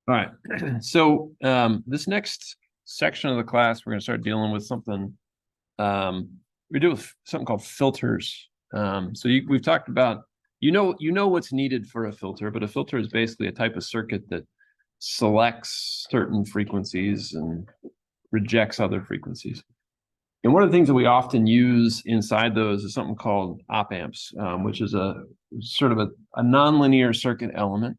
All right. So this next section of the class, we're going to start dealing with something. We do something called filters. We've talked about, what's needed for a filter, but a filter is basically a type of circuit that selects certain frequencies and rejects other frequencies. And one of the things that we often use inside those is something called op amps, which is a sort of a nonlinear circuit element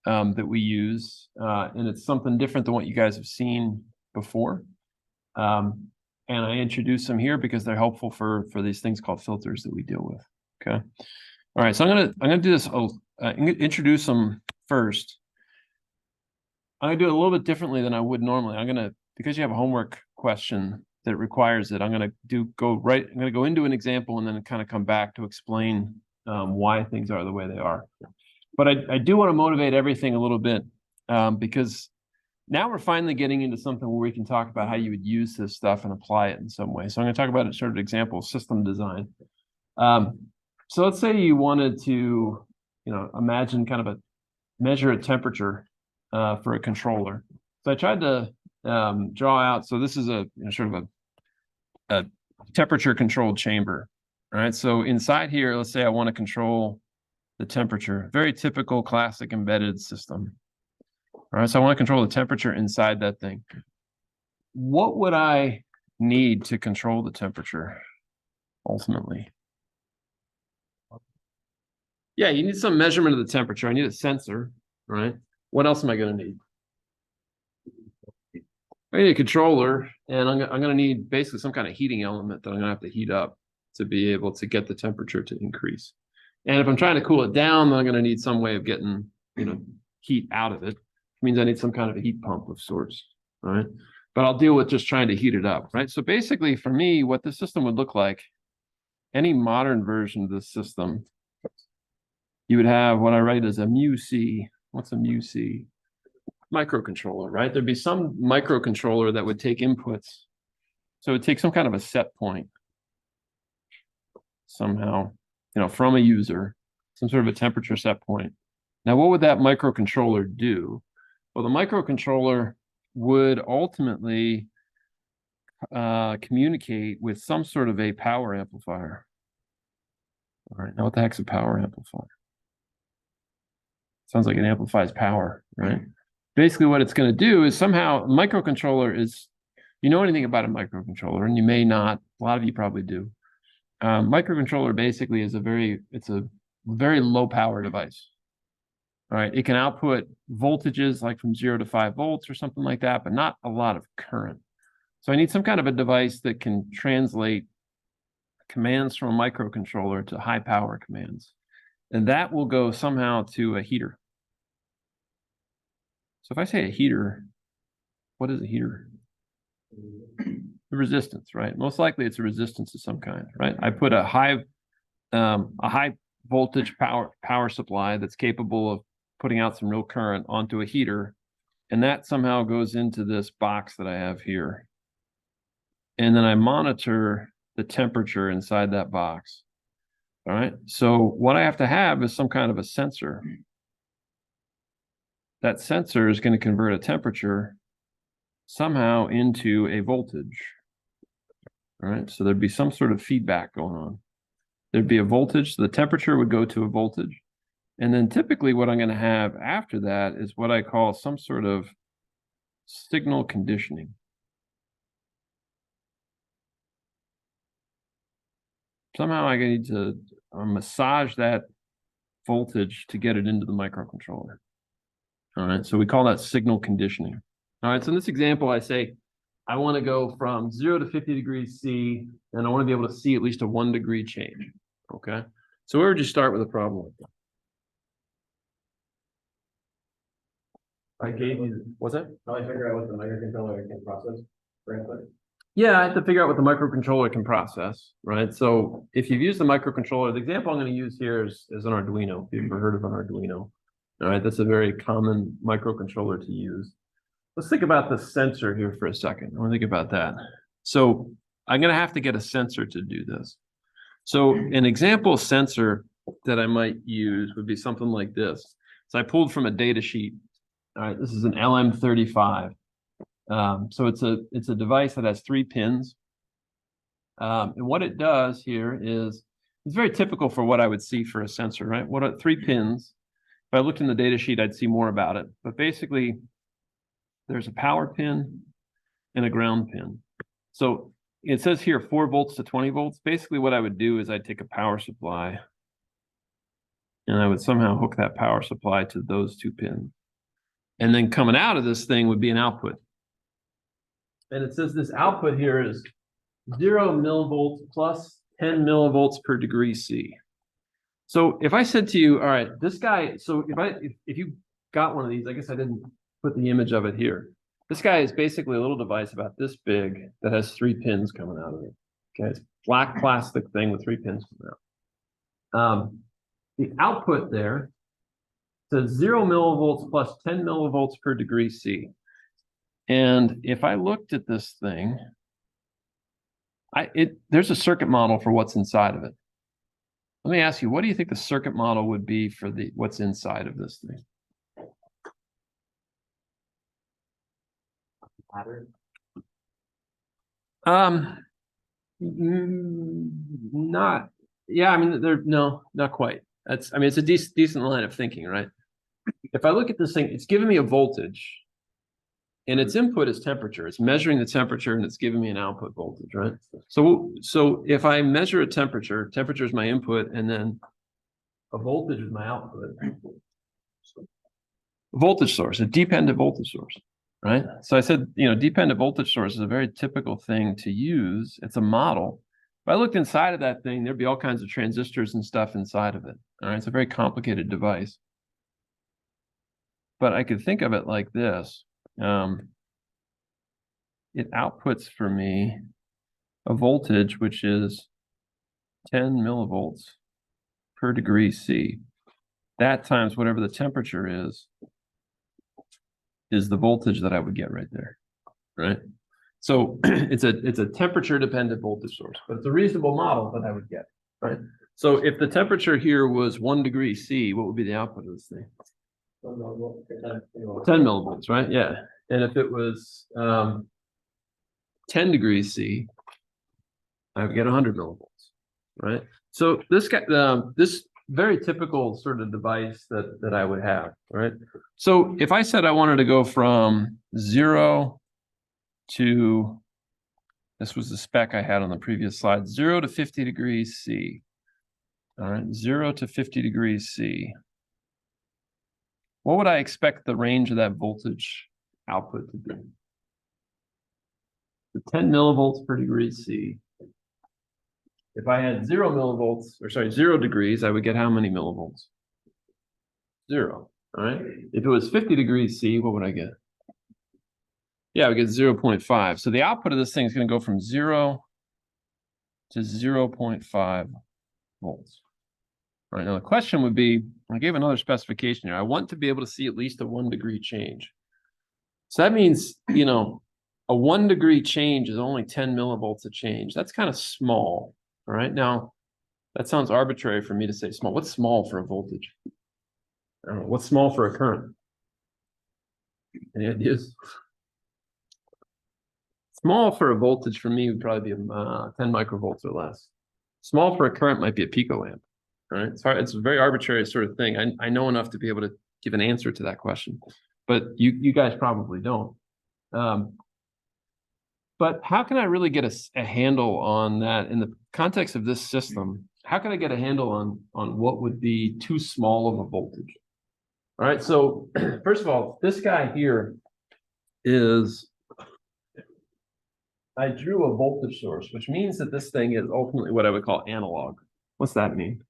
that we use, and it's something different than what you guys have seen before. And I introduce them here because they're helpful for these things called filters that we deal with. Okay. All right. So I'm gonna do this. Introduce them first. I'm gonna do it a little bit differently than I would normally. Because you have a homework question that requires it, I'm gonna go into an example and then kind of come back to explain why things are the way they are. But I do want to motivate everything a little bit, because now we're finally getting into something where we can talk about how you would use this stuff and apply it in some way. So I'm going to talk about a sort of example system design. So let's say you wanted to, imagine kind of measure a temperature for a controller. So I tried to draw out. So this is a sort of a temperature controlled chamber. All right. So inside here, let's say I want to control the temperature. Very typical classic embedded system. All right, so I want to control the temperature inside that thing. What would I need to control the temperature ultimately? Yeah, you need some measurement of the temperature. I need a sensor, right? What else am I going to need? I need a controller, and I'm going to need basically some kind of heating element that I'm going to have to heat up to be able to get the temperature to increase. And if I'm trying to cool it down, then I'm going to need some way of getting, heat out of it. It means I need some kind of a heat pump of sorts, right? But I'll deal with just trying to heat it up, right? So basically, for me, what the system would look like, any modern version of this system, you would have what I write as a mu-C. What's a mu-C? Microcontroller, right? There'd be some microcontroller that would take inputs. So it would take some kind of a set point somehow, from a user, some sort of a temperature set point. Now, what would that microcontroller do? Well, the microcontroller would ultimately communicate with some sort of a power amplifier. All right, now what the heck's a power amplifier? Sounds like it amplifies power, right? Basically, what it's going to do is somehow a microcontroller is, anything about a microcontroller, and you may not, a lot of you probably do. Microcontroller basically is it's a very low power device. All right, it can output voltages like from 0 to 5 volts or something like that, but not a lot of current. So I need some kind of a device that can translate commands from a microcontroller to high power commands. And that will go somehow to a heater. So if I say a heater, what is a heater? The resistance, right? Most likely it's a resistance of some kind, right? I put a high voltage power supply that's capable of putting out some real current onto a heater, and that somehow goes into this box that I have here. And then I monitor the temperature inside that box. All right. So what I have to have is some kind of a sensor. That sensor is going to convert a temperature somehow into a voltage. All right. So there'd be some sort of feedback going on. There'd be a voltage. So the temperature would go to a voltage. And then typically what I'm going to have after that is what I call some sort of signal conditioning. Somehow I need to massage that voltage to get it into the microcontroller. All right, so we call that signal conditioning. All right, so in this example, I say I want to go from 0 to 50 degrees C, and I want to be able to see at least a 1 degree change. Okay, so where would you start with a problem like that? I gave you, what's that? Probably figure out what the microcontroller can process for input. Yeah, I have to figure out what the microcontroller can process, right? So if you've used the microcontroller, the example I'm going to use here is an Arduino. If you've ever heard of an Arduino, all right, that's a very common microcontroller to use. Let's think about the sensor here for a second. I want to think about that. So I'm going to have to get a sensor to do this. So an example sensor that I might use would be something like this. So I pulled from a data sheet All right, this is an LM35. So it's a device that has 3 pins. And what it does here is, it's very typical for what I would see for a sensor, right? What are 3 pins? If I looked in the data sheet, I'd see more about it. But basically, there's a power pin and a ground pin. So it says here 4 volts to 20 volts. Basically, what I would do is I'd take a power supply and I would somehow hook that power supply to those 2 pins. And then coming out of this thing would be an output. And it says this output here is 0 millivolts plus 10 millivolts per degree C. So if I said to you, all right, this guy, so if you got one of these, I guess I didn't put the image of it here. This guy is basically a little device about this big that has 3 pins coming out of it. Okay, it's black plastic thing with 3 pins coming out. The output there says 0 millivolts plus 10 millivolts per degree C. And if I looked at this thing, there's a circuit model for what's inside of it. Let me ask you, what do you think the circuit model would be for what's inside of this thing? Pattern. Not, yeah, I mean, no, not quite. I mean, it's a decent line of thinking, right? If I look at this thing, it's giving me a voltage and its input is temperature. It's measuring the temperature and it's giving me an output voltage, right? So if I measure a temperature is my input and then a voltage is my output. Voltage source, a dependent voltage source, right? So I said, dependent voltage source is a very typical thing to use. It's a model. If I looked inside of that thing, there'd be all kinds of transistors and stuff inside of it. All right, it's a very complicated device. But I could think of it like this. It outputs for me a voltage which is 10 millivolts per degree C. That times whatever the temperature is the voltage that I would get right there, right? So it's a temperature dependent voltage source, but it's a reasonable model that I would get, right? So if the temperature here was 1 degree C, what would be the output of this thing? 10 millivolts, right? Yeah. And if it was 10 degrees C, I would get 100 millivolts, right? So this guy, this very typical sort of device that I would have, right? So if I said I wanted to go from 0 to, this was the spec I had on the previous slide, 0 to 50 degrees C. All right, 0 to 50 degrees C. What would I expect the range of that voltage output to be? The 10 millivolts per degree C. If I had 0 degrees, I would get how many millivolts? 0, all right? If it was 50 degrees C, what would I get? Yeah, I would get 0.5. So the output of this thing is going to go from 0 to 0.5 volts. All right, now the question would be, I gave another specification here. I want to be able to see at least a 1 degree change. So that means, a 1 degree change is only 10 millivolts a change. That's kind of small. All right, now that sounds arbitrary for me to say small. What's small for a voltage? I don't know. What's small for a current? Any ideas? Small for a voltage for me would probably be 10 microvolts or less. Small for a current might be a picoamp. All right, it's a very arbitrary sort of thing. I know enough to be able to give an answer to that question, but you guys probably don't. But how can I really get a handle on that in the context of this system? How can I get a handle on what would be too small of a voltage? All right, so first of all, this guy here is, I drew a voltage source, which means that this thing is ultimately what I would call analog. What's that mean?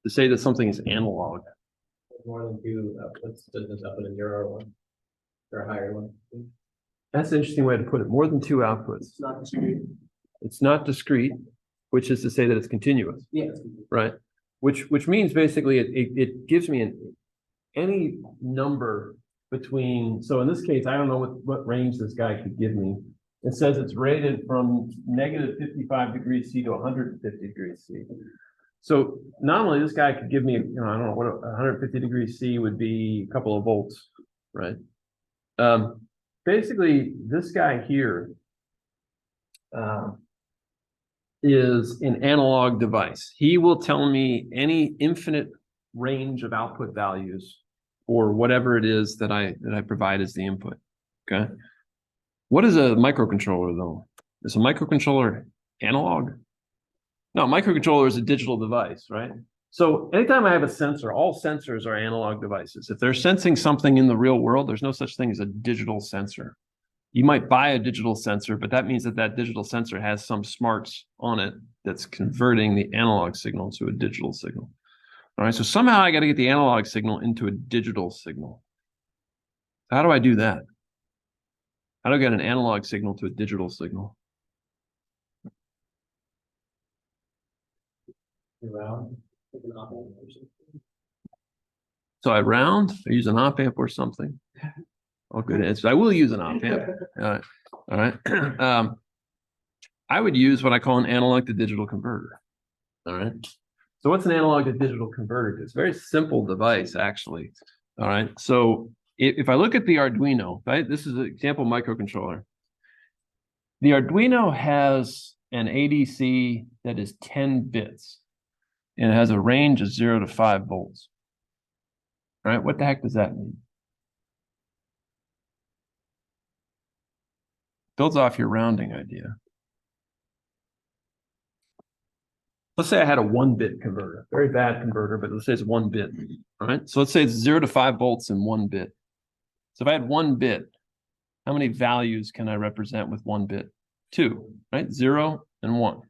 To say that something is analog. More than 2 outputs, doesn't up in a 0 or 1 or a higher one. That's an interesting way to put it. More than 2 outputs. It's not discrete. It's not discrete, which is to say that it's continuous. Yeah. Right. Which means basically it gives me any number between, so in this case, I don't know what range this guy could give me. It says it's rated from negative 55 degrees C to 150 degrees C. So nominally this guy could give me, I don't know what 150 degrees C would be, a couple of volts, right? Basically, this guy here is an analog device. He will tell me any infinite range of output values or whatever it is that I provide as the input. Okay. What is a microcontroller though? Is a microcontroller analog? No, microcontroller is a digital device, right? So anytime I have a sensor, all sensors are analog devices. If they're sensing something in the real world, there's no such thing as a digital sensor. You might buy a digital sensor, but that means that that digital sensor has some smarts on it that's converting the analog signal to a digital signal. All right, so somehow I got to get the analog signal into a digital signal. How do I do that? How do I get an analog signal to a digital signal? Around, like an op amp or something. So I round, I use an op amp or something. Oh, good answer. I will use an op amp. All right. I would use what I call an analog to digital converter. All right. So what's an analog to digital converter? It's a very simple device, actually. All right. So if I look at the Arduino, right, this is an example microcontroller. The Arduino has an ADC that is 10 bits. And it has a range of 0 to 5 volts. All right, what the heck does that mean? Builds off your rounding idea. Let's say I had a 1-bit converter, very bad converter, but let's say it's 1 bit. All right, so let's say it's 0 to 5 volts in 1 bit. So if I had 1 bit, how many values can I represent with 1 bit? 2, right? 0 and 1.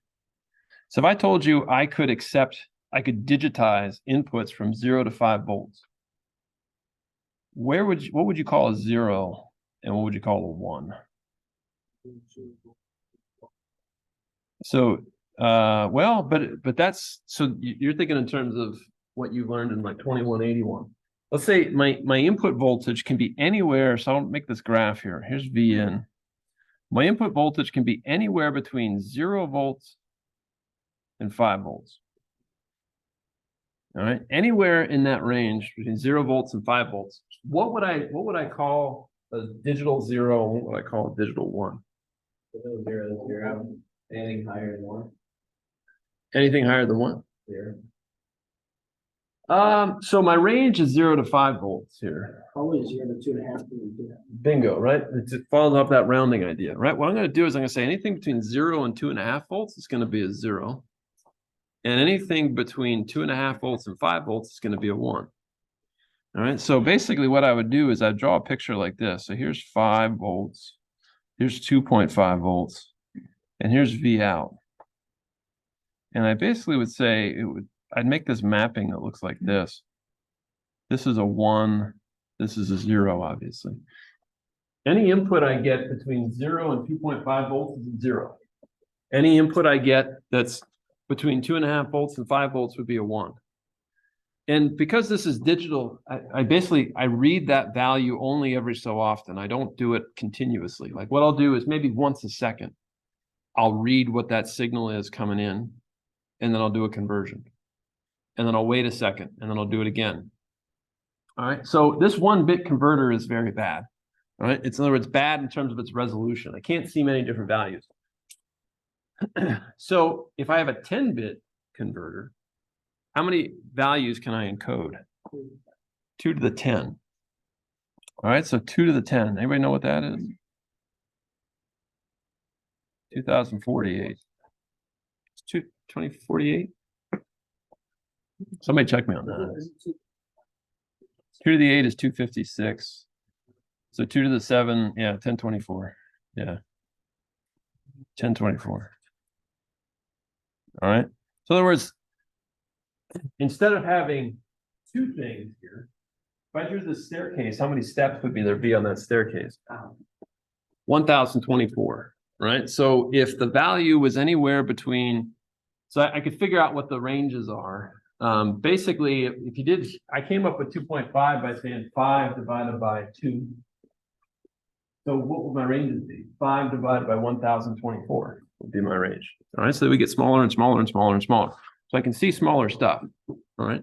So if I told you I could digitize inputs from 0 to 5 volts, what would you call a 0 and what would you call a 1? So well, but that's, so you're thinking in terms of what you learned in like 2181. Let's say my input voltage can be anywhere. So I'll make this graph here. Here's V in. My input voltage can be anywhere between 0 volts and 5 volts. All right, anywhere in that range between 0 volts and 5 volts. What would I call a digital 0? And what would I call a digital 1? 0, anything higher than 1. Anything higher than 1? 0. So my range is 0 to 5 volts here. Probably 0 to 2.5. Bingo, right? It follows off that rounding idea, right? What I'm going to do is I'm going to say anything between 0 and 2.5 volts is going to be a 0. And anything between 2.5 volts and 5 volts is going to be a 1. All right. So basically what I would do is I'd draw a picture like this. So here's 5 volts. Here's 2.5 volts. And here's V out. And I basically would say I'd make this mapping that looks like this. This is a 1. This is a 0, obviously. Any input I get between 0 and 2.5 volts is a 0. Any input I get that's between 2.5 volts and 5 volts would be a 1. And because this is digital, I read that value only every so often. I don't do it continuously. Like what I'll do is maybe once a second, I'll read what that signal is coming in, and then I'll do a conversion. And then I'll wait a second, and then I'll do it again. All right, so this 1-bit converter is very bad. All right, it's in other words, bad in terms of its resolution. I can't see many different values. So if I have a 10-bit converter, how many values can I encode? 2 to the 10. All right, so 2 to the 10. Anybody know what that is? 2048. It's 2048. Somebody check me on that. 2 to the 8 is 256. So 2 to the 7, yeah, 1024. Yeah. 1024. All right. So in other words, instead of having 2 things here, if I drew this staircase, how many steps would there be on that staircase? 1024, right? So if the value was anywhere between, so I could figure out what the ranges are. Basically, if you did, I came up with 2.5 by saying 5 divided by 2. So what would my ranges be? 5 divided by 1024 would be my range. All right, so we get smaller and smaller and smaller and smaller. So I can see smaller stuff. All right.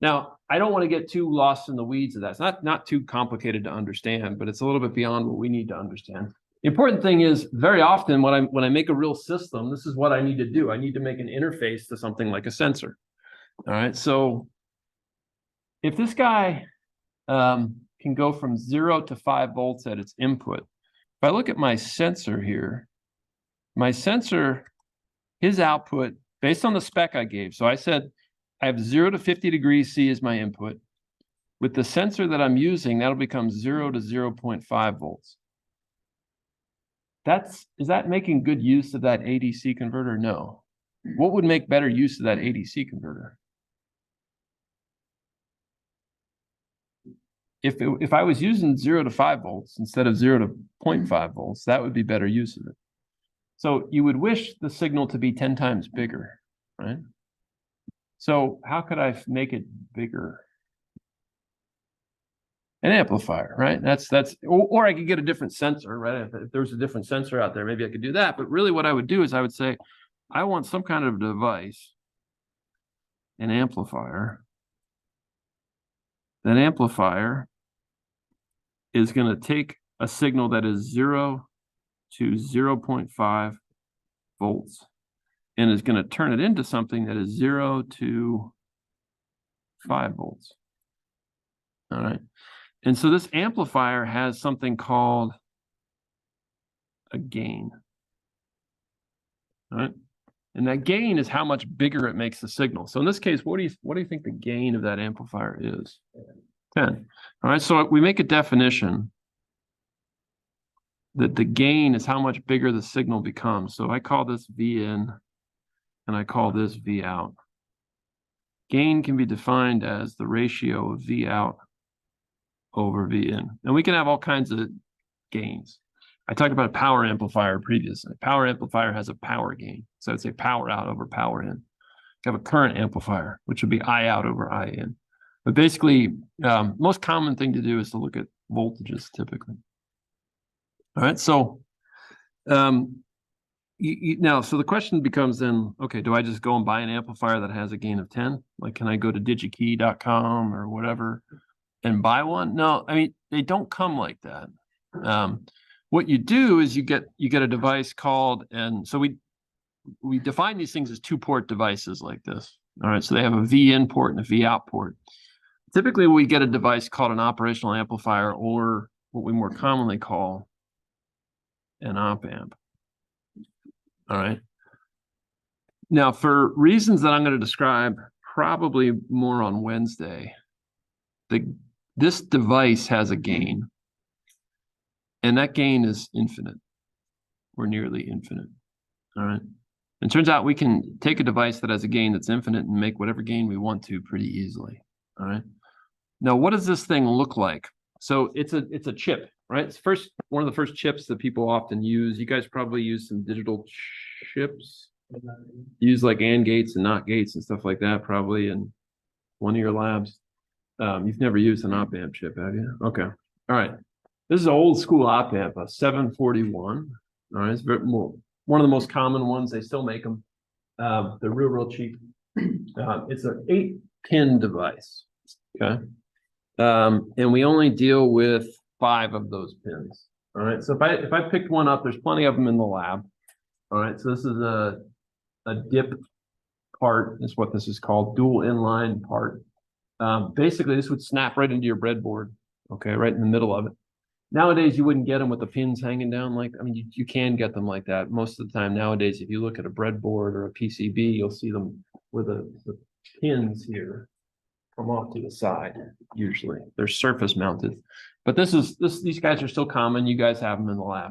Now, I don't want to get too lost in the weeds of that. It's not too complicated to understand, but it's a little bit beyond what we need to understand. The important thing is very often when I make a real system, this is what I need to do. I need to make an interface to something like a sensor. All right. So if this guy can go from 0 to 5 volts at its input, if I look at my sensor here, my sensor, his output, based on the spec I gave. So I said I have 0 to 50 degrees C as my input. With the sensor that I'm using, that'll become 0 to 0.5 volts. Is that making good use of that ADC converter? No. What would make better use of that ADC converter? If I was using 0 to 5 volts instead of 0 to 0.5 volts, that would be better use of it. So you would wish the signal to be 10 times bigger, right? So how could I make it bigger? An amplifier, right? Or I could get a different sensor, right? If there's a different sensor out there, maybe I could do that. But really what I would do is I would say, I want some kind of device, an amplifier. That amplifier is going to take a signal that is 0 to 0.5 volts and is going to turn it into something that is 0 to 5 volts. All right. And so this amplifier has something called a gain. All right. And that gain is how much bigger it makes the signal. So in this case, what do you think the gain of that amplifier is? 10. All right. So we make a definition that the gain is how much bigger the signal becomes. So I call this V in and I call this V out. Gain can be defined as the ratio of V out over V in. And we can have all kinds of gains. I talked about a power amplifier previously. A power amplifier has a power gain. So I'd say power out over power in. You have a current amplifier, which would be I out over I in. But basically, most common thing to do is to look at voltages typically. All right, so now, so the question becomes then, okay, do I just go and buy an amplifier that has a gain of 10? Like, can I go to digikey.com or whatever and buy one? No, I mean, they don't come like that. What you do is you get a device called, and so we define these things as 2-port devices like this. All right, so they have a V in port and a V out port. Typically, we get a device called an operational amplifier, or what we more commonly call an op amp. All right. Now, for reasons that I'm going to describe probably more on Wednesday, this device has a gain, and that gain is infinite, or nearly infinite. All right. And it turns out we can take a device that has a gain that's infinite and make whatever gain we want to pretty easily. All right. Now, what does this thing look like? So it's a chip, right? It's one of the first chips that people often use. You guys probably use some digital chips. Use like AND gates and NOT gates and stuff like that, probably in one of your labs. You've never used an op amp chip, have you? Okay. All right. This is an old school op amp, a 741. All right. It's one of the most common ones. They still make them. They're real cheap. It's an 8-pin device. Okay. And we only deal with 5 of those pins. All right. So if I picked one up, there's plenty of them in the lab. All right. So this is a dip part is what this is called, dual inline part. Basically, this would snap right into your breadboard. Okay. Right in the middle of it. Nowadays, you wouldn't get them with the pins hanging down you can get them like that. Most of the time nowadays, if you look at a breadboard or a PCB, you'll see them with the pins here come off to the side. Usually they're surface mounted, but these guys are still common. You guys have them in the lab.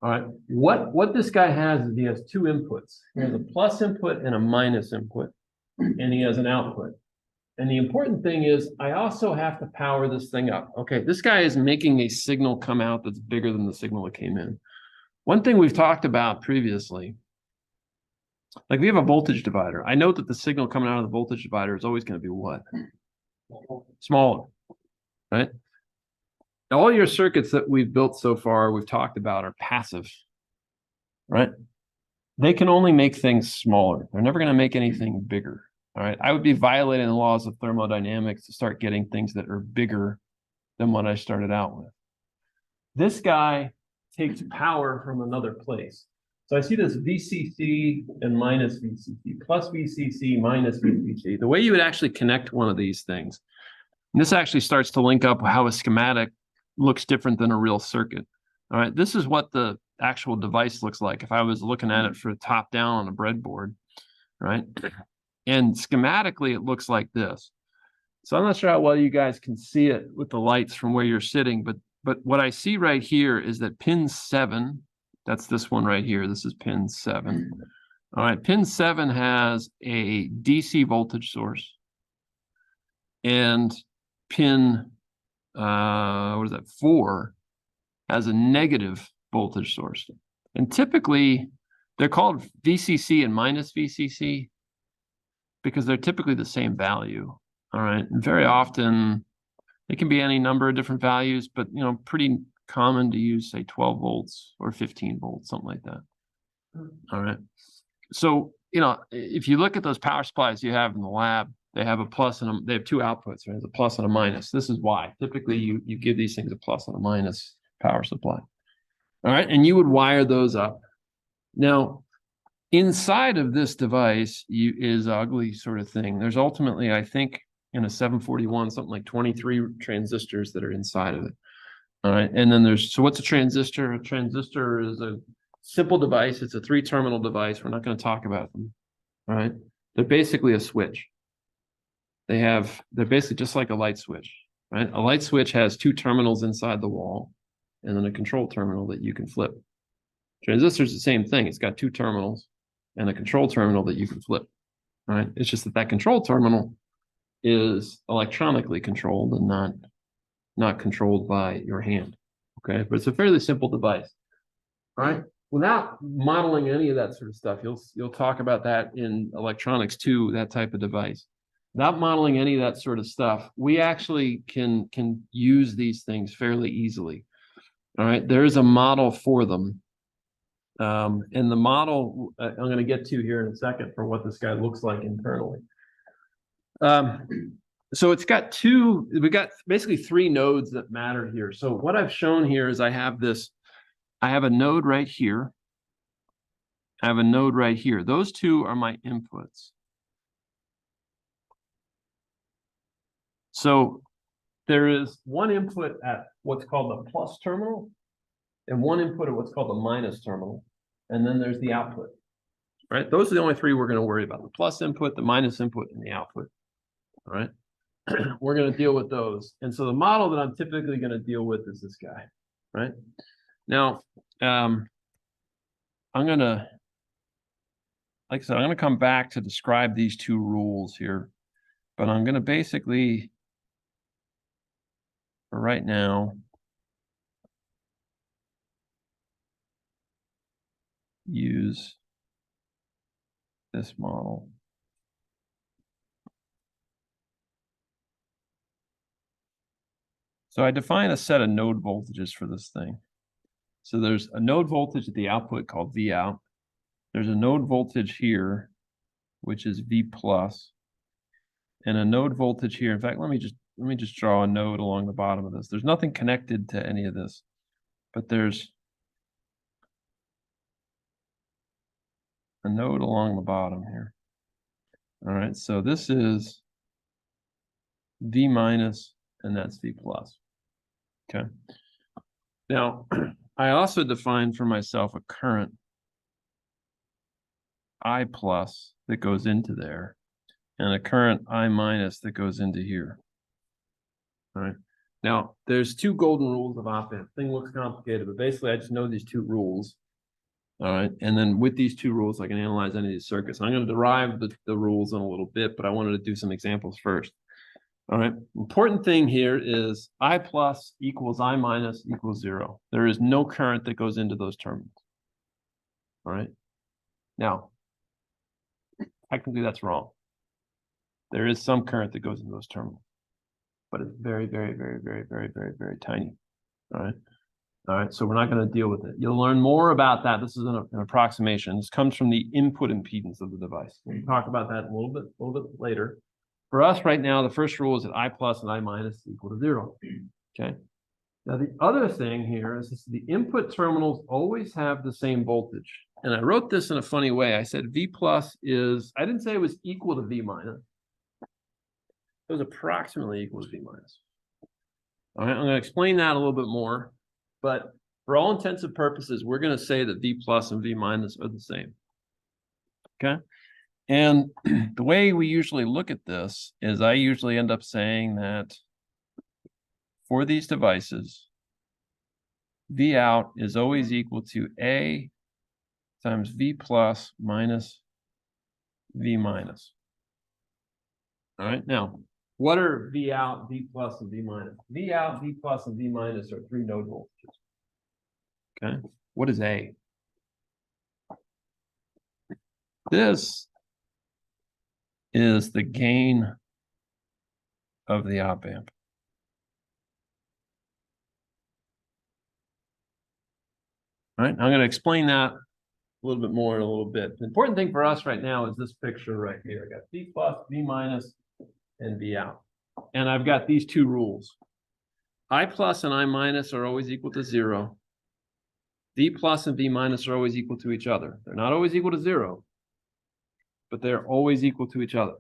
All right. What this guy has is he has 2 inputs. He has a plus input and a minus input, and he has an output. And the important thing is I also have to power this thing up. Okay, this guy is making a signal come out that's bigger than the signal that came in. One thing we've talked about previously, like we have a voltage divider. I know that the signal coming out of the voltage divider is always going to be what? Smaller, right? Now, all your circuits that we've built so far, we've talked about are passive, right? They can only make things smaller. They're never going to make anything bigger. All right. I would be violating the laws of thermodynamics to start getting things that are bigger than what I started out with. This guy takes power from another place. So I see this VCC and minus VCC, plus VCC, minus VCC. The way you would actually connect one of these things, and this actually starts to link up how a schematic looks different than a real circuit. All right, this is what the actual device looks like if I was looking at it for top down on a breadboard, right? And schematically, it looks like this. So I'm not sure how well you guys can see it with the lights from where you're sitting, but what I see right here is that pin 7, that's this one right here. This is pin 7. All right, pin 7 has a DC voltage source. And pin, what is that, 4 has a negative voltage source. And typically, they're called VCC and minus VCC because they're typically the same value. All right, and very often it can be any number of different values, but you know, pretty common to use, say, 12 volts or 15 volts, something like that. All right. So, you know, if you look at those power supplies you have in the lab, they have a plus and they have two outputs, right? There's a plus and a minus. This is why. Typically, you give these things a plus and a minus power supply. All right, and you would wire those up. Now, inside of this device is an ugly sort of thing. There's ultimately, I think, in a 741, something like 23 transistors that are inside of it. All right, and then there's, so what's a transistor? A transistor is a simple device. It's a 3-terminal device. We're not going to talk about them. All right, they're basically a switch. They're basically just like a light switch, right? A light switch has 2 terminals inside the wall and then a control terminal that you can flip. Transistor is the same thing. It's got 2 terminals and a control terminal that you can flip, right? It's just that control terminal is electronically controlled and not controlled by your hand, okay? But it's a fairly simple device, right? Without modeling any of that sort of stuff, you'll talk about that in electronics too, that type of device. Without modeling any of that sort of stuff, we actually can use these things fairly easily. All right, there is a model for them. And the model I'm going to get to here in a second for what this guy looks like internally. So it's got we've got basically 3 nodes that matter here. So what I've shown here is I have a node right here. I have a node right here. Those 2 are my inputs. So there is one input at what's called the plus terminal and one input at what's called the minus terminal. And then there's the output, right? Those are the only 3 we're going to worry about: the plus input, the minus input, and the output. All right. We're going to deal with those. And so the model that I'm typically going to deal with is this guy, right? Now, I'm going to, like I said, I'm going to come back to describe these 2 rules here, but I'm going to basically, for right now, use this model. So I define a set of node voltages for this thing. So there's a node voltage at the output called V out. There's a node voltage here, which is V plus, and a node voltage here. In fact, let me just draw a node along the bottom of this. There's nothing connected to any of this, but there's a node along the bottom here. All right, so this is V minus, and that's V plus. Okay. Now, I also define for myself a current I plus that goes into there, and a current I minus that goes into here. All right. Now, there's 2 golden rules of op-amp. Thing looks complicated, but basically I just know these 2 rules. All right. And then with these 2 rules, I can analyze any of these circuits. I'm going to derive the rules in a little bit, but I wanted to do some examples first. All right. Important thing here is I plus equals I minus equals 0. There is no current that goes into those terminals. All right. Now, technically that's wrong. There is some current that goes into those terminals, but it's very, very, very, very, very, very, very tiny. All right. All right, so we're not going to deal with it. You'll learn more about that. This is an approximation. This comes from the input impedance of the device. We'll talk about that a little bit later. For us right now, the first rule is that I plus and I minus equal to 0. Okay. Now the other thing here is the input terminals always have the same voltage. And I wrote this in a funny way. I said V plus is, I didn't say it was equal to V minus. It was approximately equal to V minus. All right, I'm going to explain that a little bit more. But for all intents and purposes, we're going to say that V plus and V minus are the same. Okay. And the way we usually look at this is I usually end up saying that for these devices, V out is always equal to A times V plus minus V minus. All right. Now, what are V out, V plus, and V minus? V out, V plus, and V minus are 3 node voltages. Okay. What is A? This is the gain of the op amp. All right. I'm going to explain that a little bit more in a little bit. The important thing for us right now is this picture right here. I got V plus, V minus, and V out. And I've got these 2 rules. I plus and I minus are always equal to 0. V plus and V minus are always equal to each other. They're not always equal to 0, but they're always equal to each other.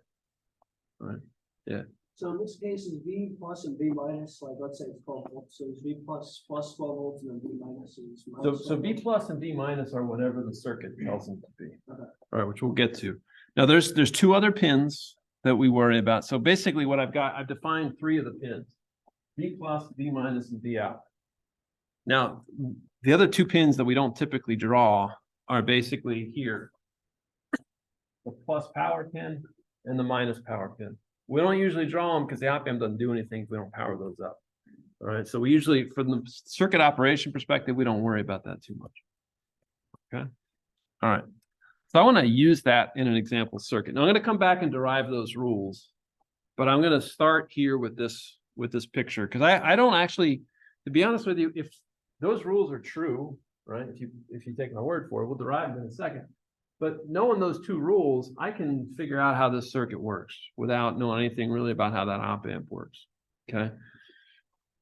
All right. Yeah. So in this case, is V plus and V minus, like let's say it's 12 volts, so is V plus 12 volts and then V minus is minus So 12 V volts? plus and V minus are whatever the circuit tells them to be. Okay. All right, which we'll get to. Now there's 2 other pins that we worry about. So basically what I've defined 3 of the pins. V plus, V minus, and V out. Now, the other 2 pins that we don't typically draw are basically here. The plus power pin and the minus power pin. We don't usually draw them because the op amp doesn't do anything if we don't power those up. All right, so we usually, from the circuit operation perspective, we don't worry about that too much. Okay, all right. So I want to use that in an example circuit. Now I'm going to come back and derive those rules, but I'm going to start here with this picture because I don't actually, to be honest with you, if those rules are true, right? If you take my word for it, we'll derive them in a second. But knowing those 2 rules, I can figure out how this circuit works without knowing anything really about how that op amp works. Okay.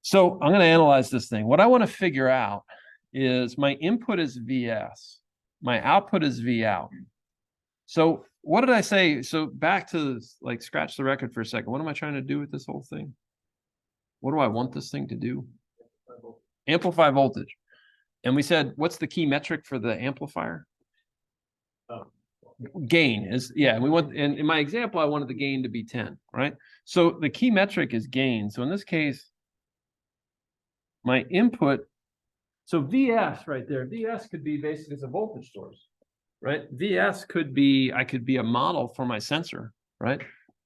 So I'm going to analyze this thing. What I want to figure out is my input is VS. My output is V out. So what did I say? So back to like scratch the record for a second. What am I trying to do with this whole thing? What do I want this thing to do? Amplify voltage. And we said, what's the key metric for the amplifier? Gain is, yeah, we want, and in my example, I wanted the gain to be 10, right? So the key metric is gain. So in this case, my input, so VS right there, VS could be basically as a voltage source, right? VS could be, I could be a model for my sensor, right?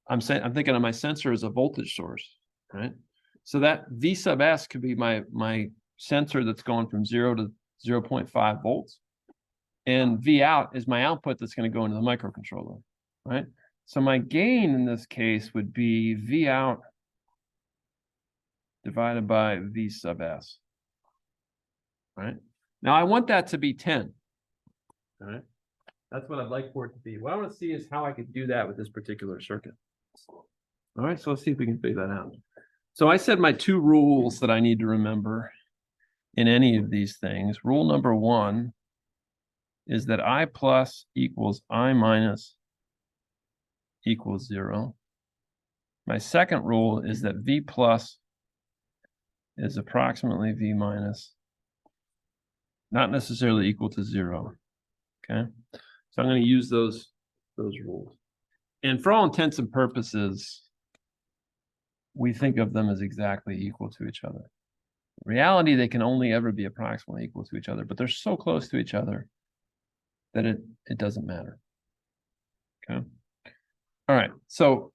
I'm thinking of my sensor as a voltage source, right? So that V sub S could be my sensor that's going from 0 to 0.5 volts. And V out is my output that's going to go into the microcontroller, right? So my gain in this case would be V out divided by V sub S, right? Now I want that to be 10, all right? That's what I'd like for it to be. What I want to see is how I could do that with this particular circuit. All right, so let's see if we can figure that out. So I said my 2 rules that I need to remember in any of these things. Rule number 1 is that I plus equals I minus equals 0. My second rule is that V plus is approximately V minus, not necessarily equal to 0. Okay, so I'm going to use those rules. And for all intents and purposes, we think of them as exactly equal to each other. In reality, they can only ever be approximately equal to each other, but they're so close to each other that it doesn't matter. Okay. All right. So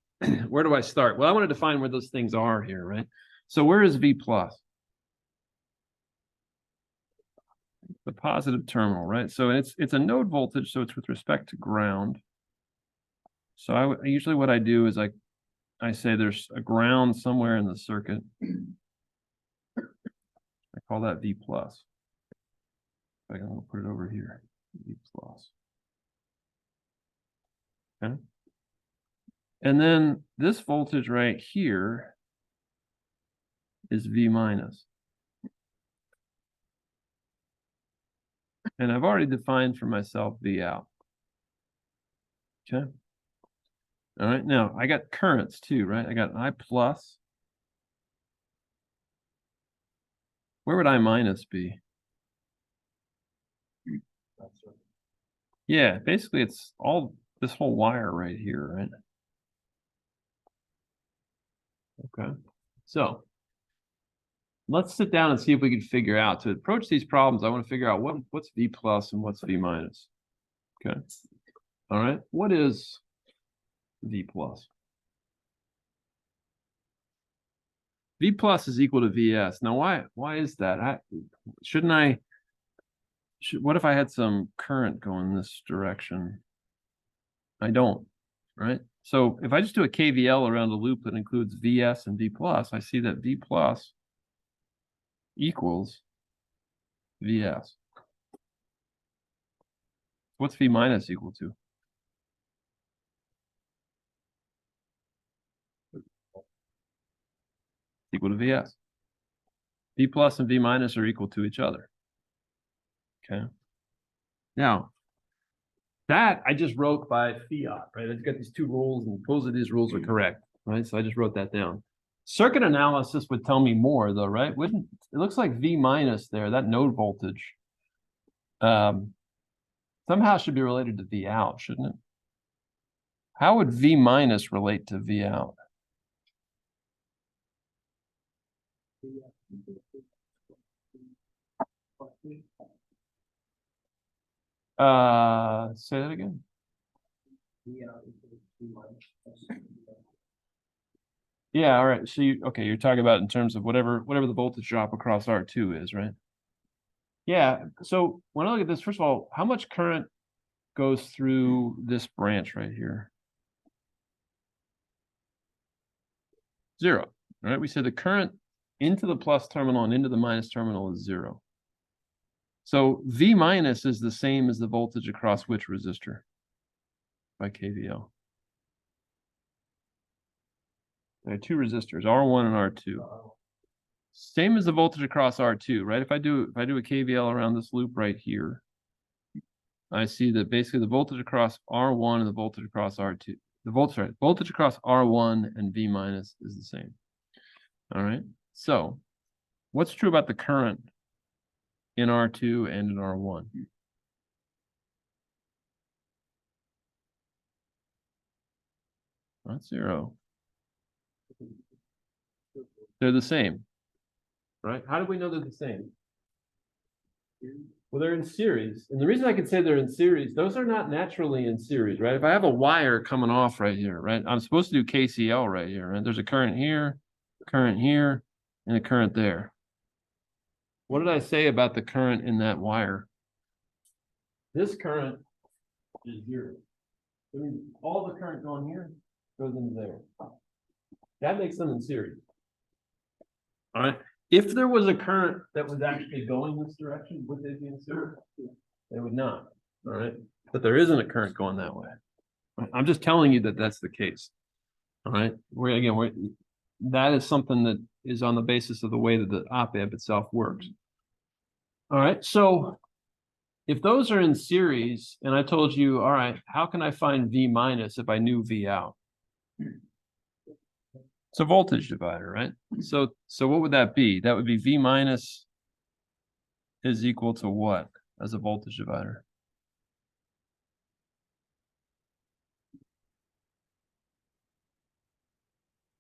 where do I start? Well, I want to define where those things are here, right? So where is V plus? The positive terminal, right? So it's a node voltage, so it's with respect to ground. So usually what I do is I say there's a ground somewhere in the circuit. I call that V plus. fact, I'm gonna put it over here. V plus. Okay. And then this voltage right here is V minus. And I've already defined for myself V out. Okay. All right, now I got currents too, right? I got I plus. Where would I minus be? Yeah, basically it's all this whole wire right here, right? Okay, so let's sit down and see if we can figure out, to approach these problems, I want to figure out what's V plus and what's V minus. Okay, all right, what is V plus? V plus is equal to Vs. Now, why is that? What if I had some current going this direction? I don't, right? So if I just do a KVL around a loop that includes Vs and V plus, I see that V plus equals Vs. What's V minus equal to? Equal to Vs. V plus and V minus are equal to each other. Okay. Now, that I just wrote by fiat, right? I've got these two rules, and both of these rules are correct, right? So I just wrote that down. Circuit analysis would tell me more, though, right? Wouldn't it looks like V minus there, that node voltage, somehow should be related to V out, shouldn't it? How would V minus relate to V out? Say that again. Yeah, all right. So you're talking about in terms of whatever the voltage drop across R2 is, right? Yeah. So when I look at this, first of all, how much current goes through this branch right here? 0. All right. We said the current into the plus terminal and into the minus terminal is 0. So V minus is the same as the voltage across which resistor by KVL? There are two resistors, R1 and R2. Same as the voltage across R2, right? If I do a KVL around this loop right here, I see that basically the voltage across R1 and the voltage across R2, voltage across R1 and V minus is the same. All right. So what's true about the current in R2 and in R1? Not 0. They're the same, right? How do we know they're the same? Well, they're in series. And the reason I can say they're in series, those are not naturally in series, right? If I have a wire coming off right here, right? I'm supposed to do KCL right here, right? There's a current here, and a current there. What did I say about the current in that wire? This current is 0. I mean, all the current going here goes into there. That makes them in series. All right. If there was a current that was actually going this direction, would they be in series? They would not. All right. But there isn't a current going that way. I'm just telling you that that's the case. All right. That is something that is on the basis of the way that the op-amp itself works. All right. So if those are in series, and I told you, all right, how can I find V minus if I knew V out? It's a voltage divider, right? So what would that be? That would be V minus is equal to what as a voltage divider?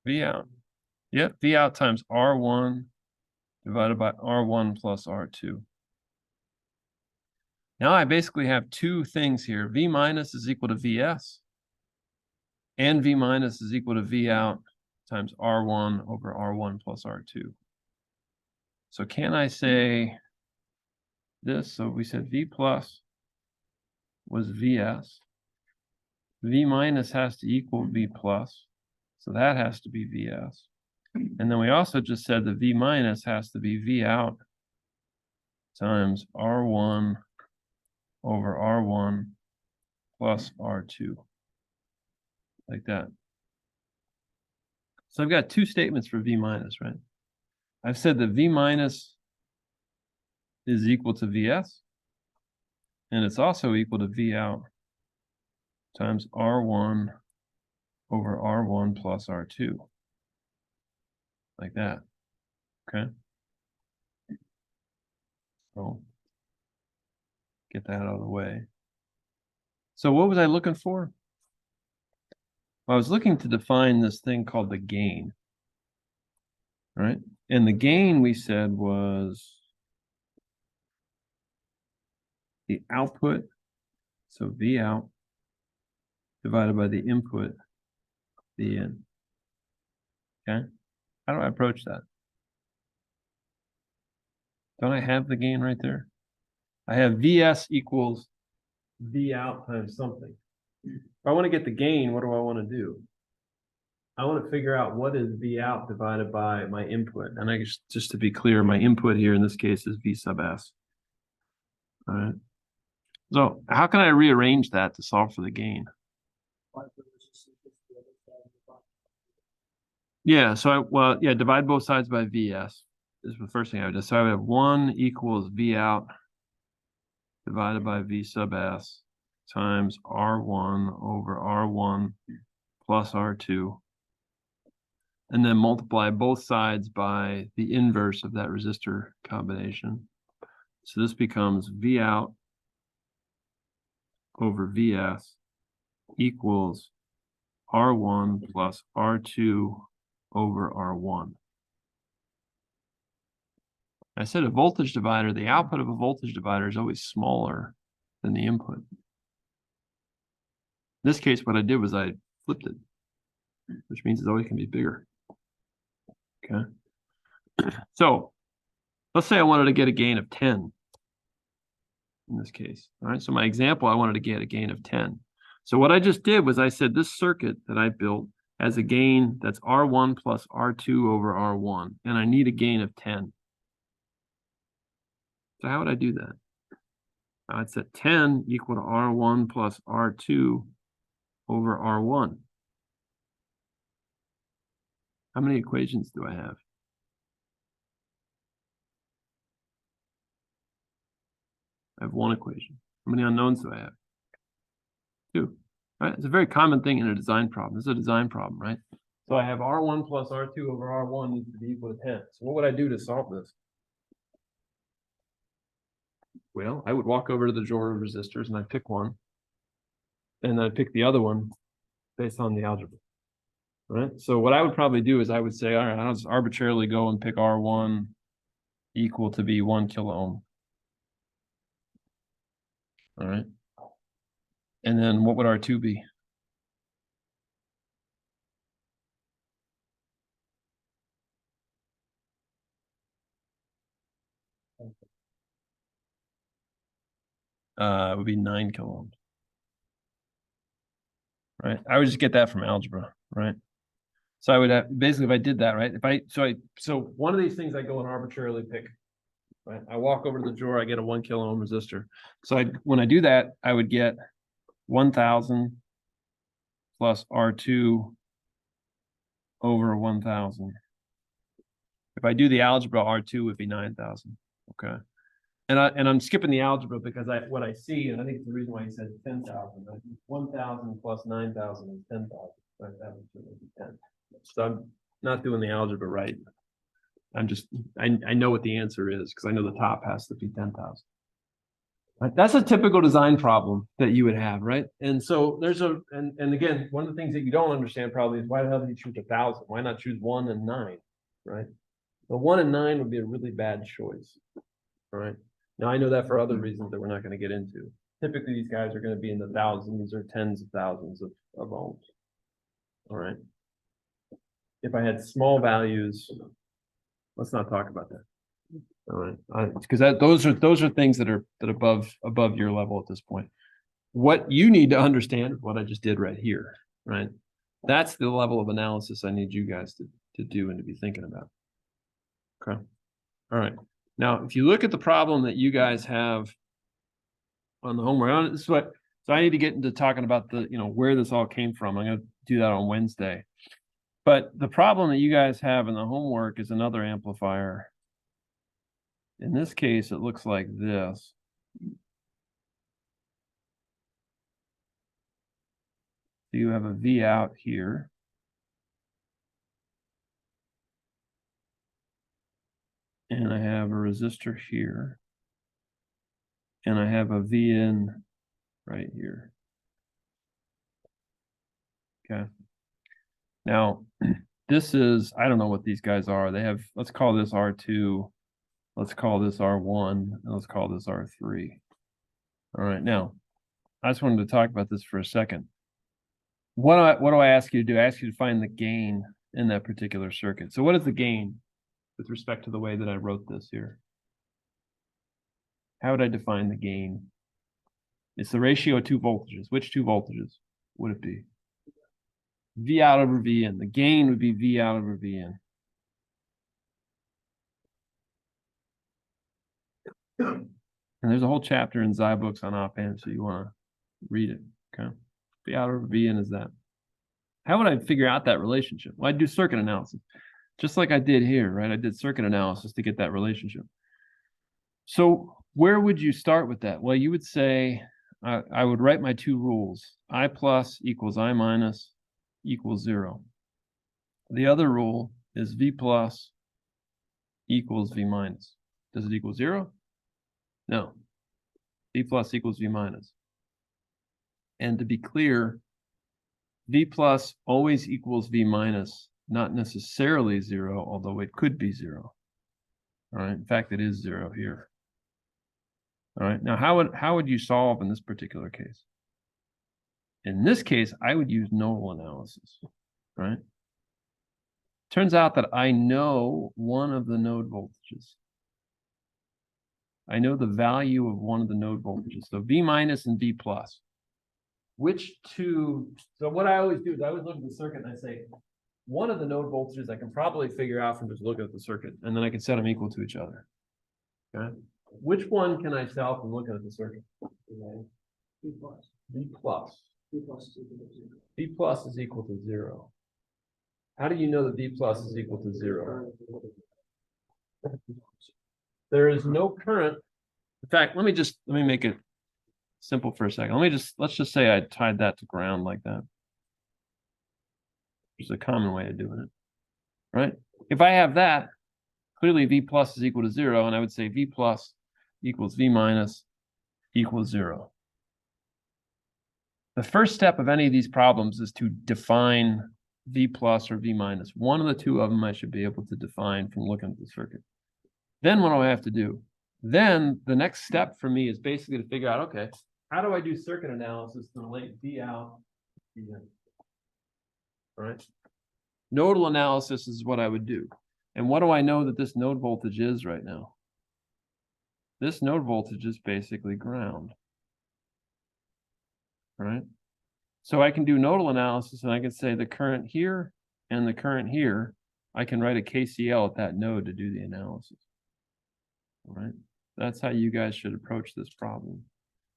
V out. Yep, V out times R1 divided by R1 plus R2. Now I basically have two things here. V minus is equal to Vs, and V minus is equal to V out times R1 over R1 plus R2. So can I say this? So we said V plus was Vs. V minus has to equal V plus. So that has to be Vs. And then we also just said that V minus has to be V out times R1 over R1 plus R2. Like that. So I've got two statements for V minus, right? I've said that V minus is equal to Vs, and it's also equal to V out times R1 over R1 plus R2. Like that. Okay. So get that out of the way. So what was I looking for? Well, I was looking to define this thing called the gain. Right? And the gain we said was the output, so V out, divided by the input, V in. Okay? How do I approach that? Don't I have the gain right there? I have Vs equals V out times something. If I want to get the gain, what do I want to do? I want to figure out what is V out divided by my input. And I just to be clear, my input here in this case is V sub S. All right. So how can I rearrange that to solve for the gain? Yeah, so divide both sides by Vs is the first thing I would do. So I would have 1 equals V out divided by V sub S times R1 over R1 plus R2. And then multiply both sides by the inverse of that resistor combination. So this becomes V out over Vs equals R1 plus R2 over R1. I said a voltage divider, the output of a voltage divider is always smaller than the input. In this case, what I did was I flipped it, which means it always can be bigger. Okay. So let's say I wanted to get a gain of 10 in this case. All right. So my example, I wanted to get a gain of 10. So what I just did was I said this circuit that I built has a gain that's R1 plus R2 over R1, and I need a gain of 10. So how would I do that? I'd set 10 equal to R1 plus R2 over R1. How many equations do I have? I have one equation. How many unknowns do I have? 2. Right? It's a very common thing in a design problem. This is a design problem, right? So I have R1 plus R2 over R1 needs to be equal to 10. So what would I do to solve this? Well, I would walk over to the drawer of resistors and I'd pick one. And I'd pick the other one based on the algebra. Right? So what I would probably do is I would say, all right, I'll just arbitrarily go and pick R1 equal to be 1 kilo ohm. All right. And then what would R2 be? It would be 9 kilo ohms. Right. I would just get that from algebra, right? So I would have basically if I did that, right? So one of these things I go and arbitrarily pick. Right. I walk over to the drawer, I get a 1 kilo ohm resistor. So when I do that, I would get 1,000 plus R2 over 1,000. If I do the algebra, R2 would be 9,000. Okay. And I'm skipping the algebra because what I see, and I think it's the reason why he said 10,000. 1,000 plus 9,000 is 10,000. Right? That would be 10. So I'm not doing the algebra right. I know what the answer is because I know the top has to be 10,000. Right? That's a typical design problem that you would have, right? And so and again, one of the things that you don't understand probably is why the hell did you choose 1,000? Why not choose 1 and 9, right? But 1 and 9 would be a really bad choice, right? Now I know that for other reasons that we're not going to get into. Typically, these guys are going to be in the thousands or tens of thousands of ohms. All right. If I had small values, let's not talk about that. All right, because those are things that are above your level at this point. What you need to understand is what I just did right here, right? That's the level of analysis I need you guys to do and to be thinking about. Okay. All right. Now, if you look at the problem that you guys have on the homework, this is what, so I need to get into talking about the, where this all came from. I'm gonna do that on Wednesday. But the problem that you guys have in the homework is another amplifier. In this case, it looks like this. So you have a V out here. And I have a resistor here. And I have a V in right here. Okay. Now, this is, I don't know what these guys are. They have, let's call this R2. Let's call this R1. And let's call this R3. All right. Now, I just wanted to talk about this for a second. What do I ask you to do? I ask you to find the gain in that particular circuit. So what is the gain with respect to the way that I wrote this here? How would I define the gain? It's the ratio of two voltages. Which two voltages would it be? V out over V in. The gain would be V out over V in. And there's a whole chapter in Zybooks on op amps, so you want to read it. Okay. V out over V in is that. How would I figure out that relationship? Well, I'd do circuit analysis, just like I did here, right? I did circuit analysis to get that relationship. So where would you start with that? Well, you would say, I would write my two rules. I plus equals I minus equals 0. The other rule is V plus equals V minus. Does it equal 0? No. V plus equals V minus. And to be clear, V plus always equals V minus, not necessarily 0, although it could be 0. All right. In fact, it is 0 here. All right. Now, how would you solve in this particular case? In this case, I would use nodal analysis, right? Turns out that I know one of the node voltages. I know the value of one of the node voltages. So V minus and V plus. Which two? So what I always do is I always look at the circuit and I say, one of the node voltages I can probably figure out from just looking at the circuit, and then I can set them equal to each other. Okay. Which one can I tell from looking at the circuit? V plus. V plus. V plus is equal to 0. V plus is equal to 0. How do you know that V plus is equal to 0? There is no current. In fact, let me make it simple for a second. Let's just say I tied that to ground like that. Which is a common way of doing it, right? If I have that, clearly V plus is equal to 0, and I would say V plus equals V minus equals 0. The first step of any of these problems is to define V plus or V minus. One of the two of them I should be able to define from looking at the circuit. Then what do I have to do? Then the next step for me is basically to figure out, okay, how do I do circuit analysis to relate V out, V in? All right. Nodal analysis is what I would do. And what do I know that this node voltage is right now? This node voltage is basically ground. All right. So I can do nodal analysis and I can say the current here and the current here, I can write a KCL at that node to do the analysis. All right. That's how you guys should approach this problem,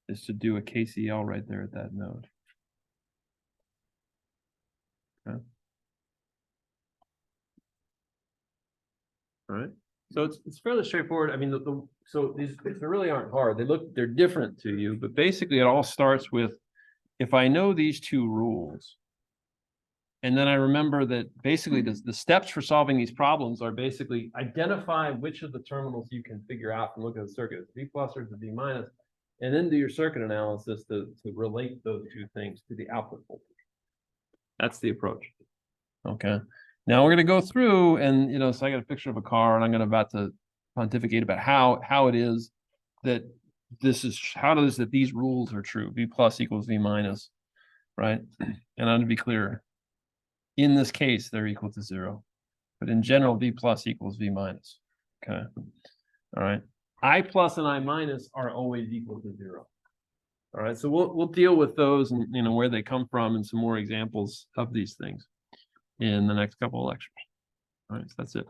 is to do a KCL right there at that node. Okay. All right. So it's fairly straightforward. I mean, so these really aren't hard. They're different to you, but basically it all starts with, if I know these two rules, and then I remember that basically the steps for solving these problems are basically identify which of the terminals you can figure out from looking at the circuit, it's V plus or the V minus, and then do your circuit analysis to relate those two things to the output voltage. That's the approach. Okay. Now we're going to go through and, so I got a picture of a car and I'm about to pontificate about how it is that that these rules are true. V plus equals V minus, right? And I'm to be clear, in this case, they're equal to 0, but in general, V plus equals V minus. Okay. All right. I plus and I minus are always equal to 0. All right. So we'll deal with those and, where they come from and some more examples of these things in the next couple of lectures. All right. So that's it.